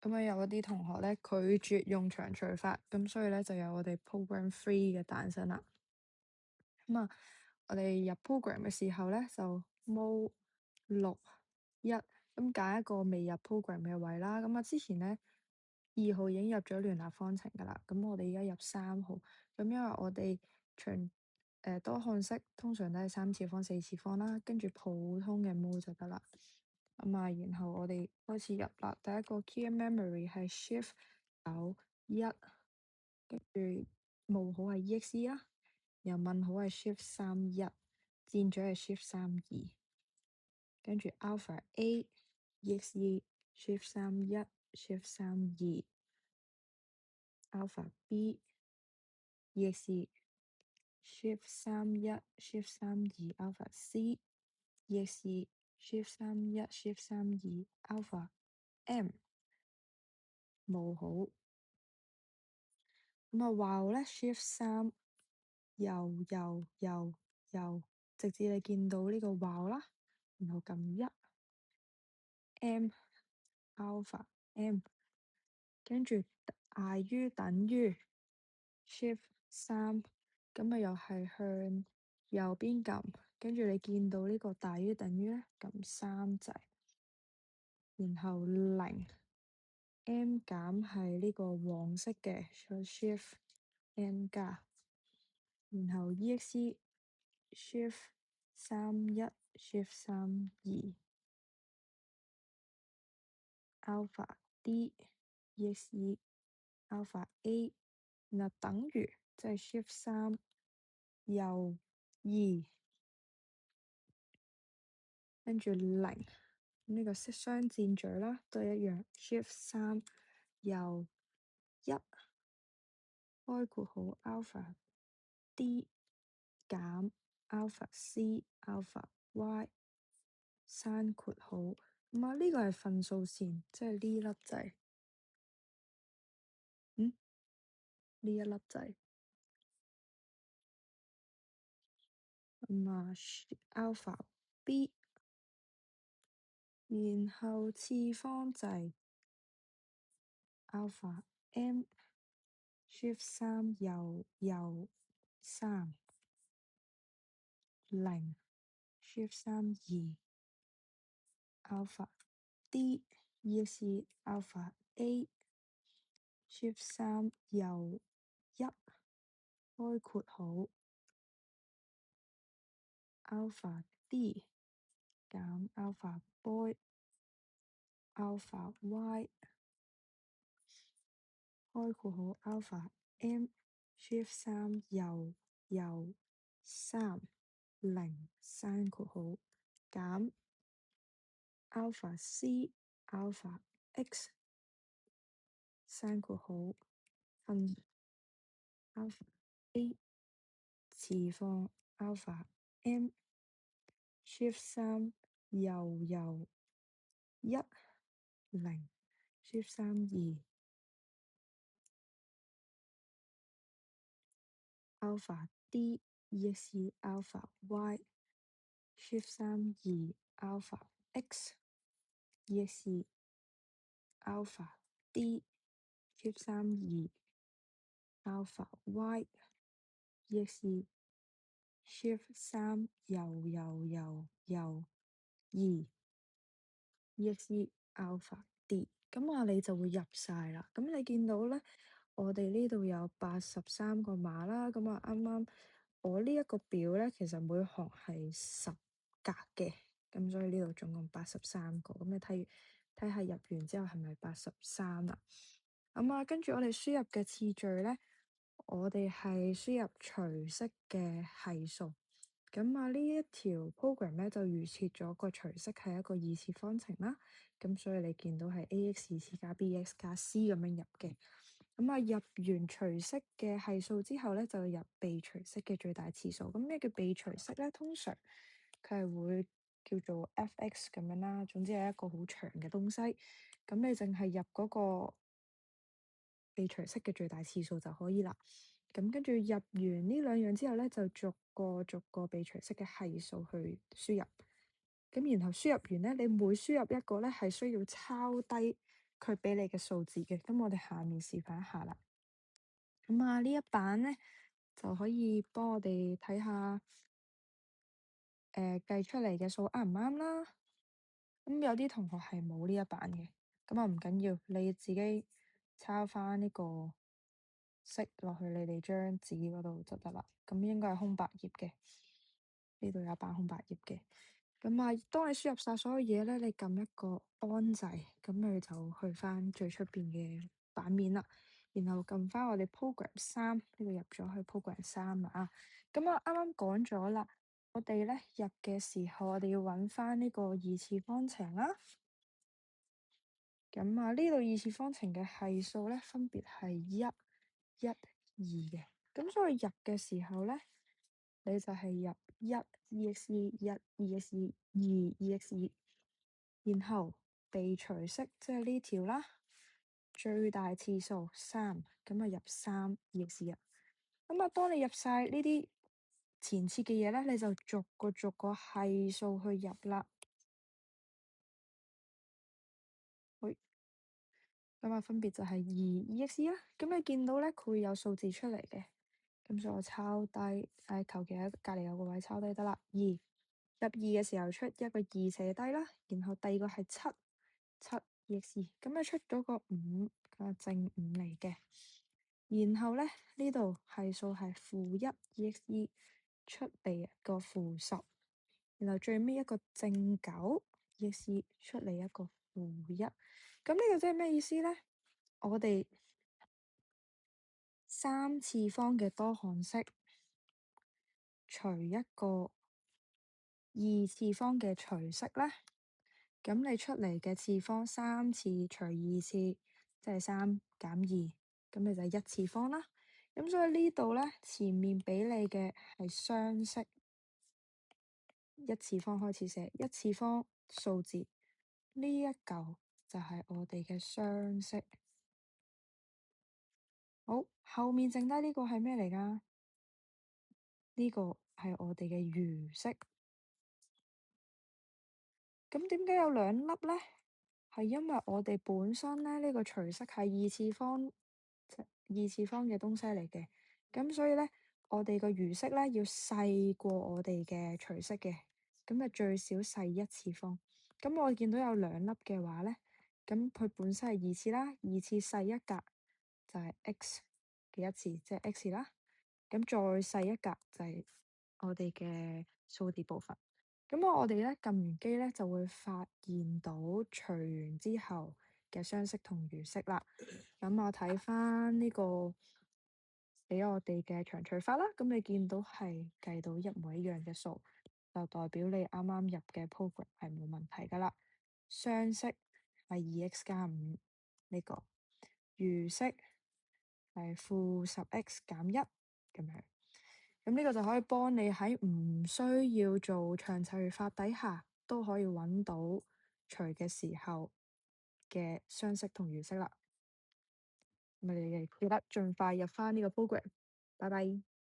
咁啊有一啲同學咧拒絕用長除法，咁所以咧就有我哋 program 3嘅誕生啦。咁啊，我哋入 program 嘅時候咧就 mode 6 1，咁揀一個未入 program 嘅位啦。咁啊之前咧2號已經入咗聯立方程噶啦，咁我哋而家入3號。咁因為我哋多項式通常都係3次方、4次方啦，跟住普通嘅 mode 就得啦。咁啊，然後我哋開始入啦。第一個 key memory 係 shift 91，跟住冒號係 exe 啦，然後問號係 shift 31，箭嘴係 shift 32，跟住 alpha A exe shift 31 shift 32 alpha B exe shift 31 shift 32 alpha C exe shift 31 shift 32 alpha M 冒號。咁啊，while 咧 shift 3右，直至你見到呢個 while 啦，然後撳1 M alpha M，跟住大於等於 shift 3，咁啊又係向右邊撳，跟住你見到呢個大於等於咧，撳3掣，然後0 M 減係呢個黃色嘅，所以 shift M 加，然後 exe shift 31 shift 32 alpha D exe alpha A，然後等於即係 shift 3右2，跟住0，呢個色雙箭嘴啦，都係一樣 shift 3右1，開括號 alpha D 減 alpha C alpha Y，刪括號。咁啊呢個係分數線，即係呢粒掣，呢一粒掣。咁啊 alpha B，然後次方掣 alpha M shift 3右3 0 shift 32 alpha D exe alpha A shift 3右1，開括號 alpha D 減 alpha boy alpha Y， 開括號 alpha M shift 3右3 0，刪括號減 alpha C alpha X， 刪括號分 alpha A 次方 alpha M shift 3右1 0 shift 32 alpha D exe alpha Y shift 32 alpha X exe alpha D shift 32 alpha Y exe shift 3右2 exe alpha D， 咁啊你就會入晒啦。咁你見到咧，我哋呢度有83個碼啦。咁啊啱啱我呢一個表咧，其實每行係10格嘅，咁所以呢度總共83個。咁你睇下入完之後係咪83啦？咁啊，跟住我哋輸入嘅次序咧，我哋係輸入隨式嘅係數。咁啊，呢一條 program 咧就預設咗個隨式係一個2次方程啦。咁所以你見到係 ax 次加 bx 加 c 咁樣入嘅。咁啊，入完隨式嘅係數之後咧，就入被隨式嘅最大次數。咁咩叫被隨式咧？通常佢係會叫做 f(x) 咁樣啦。總之係一個好長嘅東西。咁你淨係入嗰個被隨式嘅最大次數就可以啦。咁跟住入完呢兩樣之後咧，就逐個被隨式嘅係數去輸入。咁然後輸入完咧，你每輸入一個咧，係需要抄低佢俾你嘅數字嘅。咁我哋下面示範一下啦。咁呢一版咧就可以幫我哋睇下計出嚟嘅數啱唔啱啦。咁有啲同學係冇呢一版嘅，咁唔緊要，你自己抄翻呢個色落去你哋張紙嗰度就得啦。咁應該係空白頁嘅，呢度有一版空白頁嘅。咁當你輸入晒所有嘢咧，你撳一個安掣，咁佢就去翻最出邊嘅版面啦。然後撳翻我哋 program 3，呢個入咗去 program 3啊。咁啱啱講咗啦，我哋咧入嘅時候，我哋要揾翻呢個二次方程啦。咁呢度二次方程嘅係數咧，分別係1、1、2嘅。咁所以入嘅時候咧，你就係入1 EX1 EX2 2 EX2，然後被除式，即係呢條啦，最大次數3，咁入3 EX1。咁當你入晒呢啲前設嘅嘢咧，你就逐個係數去入啦。咁分別就係2 EX 啦。咁你見到咧，佢會有數字出嚟嘅。咁所以我抄低，求其喺隔離有個位抄低得啦。入2嘅時候出一個2寫低啦，然後第二個係7 EX2，咁出咗個5，正5嚟嘅。然後咧，呢度係數係-1 EX2，出嚟個-10，然後最尾一個正9 EX2，出嚟一個-1。咁呢個即係咩意思咧？我哋三次方嘅多項式除一個二次方嘅除式咧，咁你出嚟嘅次方3次除2次，即係3減2，咁你就係1次方啦。咁所以呢度咧，前面俾你嘅係雙式1次方開始寫1次方數字，呢一嚿就係我哋嘅雙式。好，後面剩低呢個係咩嚟㗎？呢個係我哋嘅餘式。咁點解有兩粒呢？係因為我哋本身咧呢個除式係二次方嘅東西嚟嘅，咁所以咧我哋個餘式咧要細過我哋嘅除式嘅，咁就最少細1次方。咁我見到有兩粒嘅話咧，咁佢本身係二次啦，二次細一格就係 x 嘅1次，即係 x 啦。咁再細一格就係我哋嘅數字部分。咁我哋咧撳完機咧就會發現到除完之後嘅雙式同餘式啦。咁我睇翻呢個俾我哋嘅長除法啦，咁你見到係計到一模一樣嘅數，就代表你啱啱入嘅 program 係冇問題噶啦。雙式係2x 加5呢個，餘式係-10x 減1咁樣。咁呢個就可以幫你喺唔需要做長除法底下，都可以揾到除嘅時候嘅雙式同餘式啦。咁你哋記得盡快入翻呢個 program。拜拜。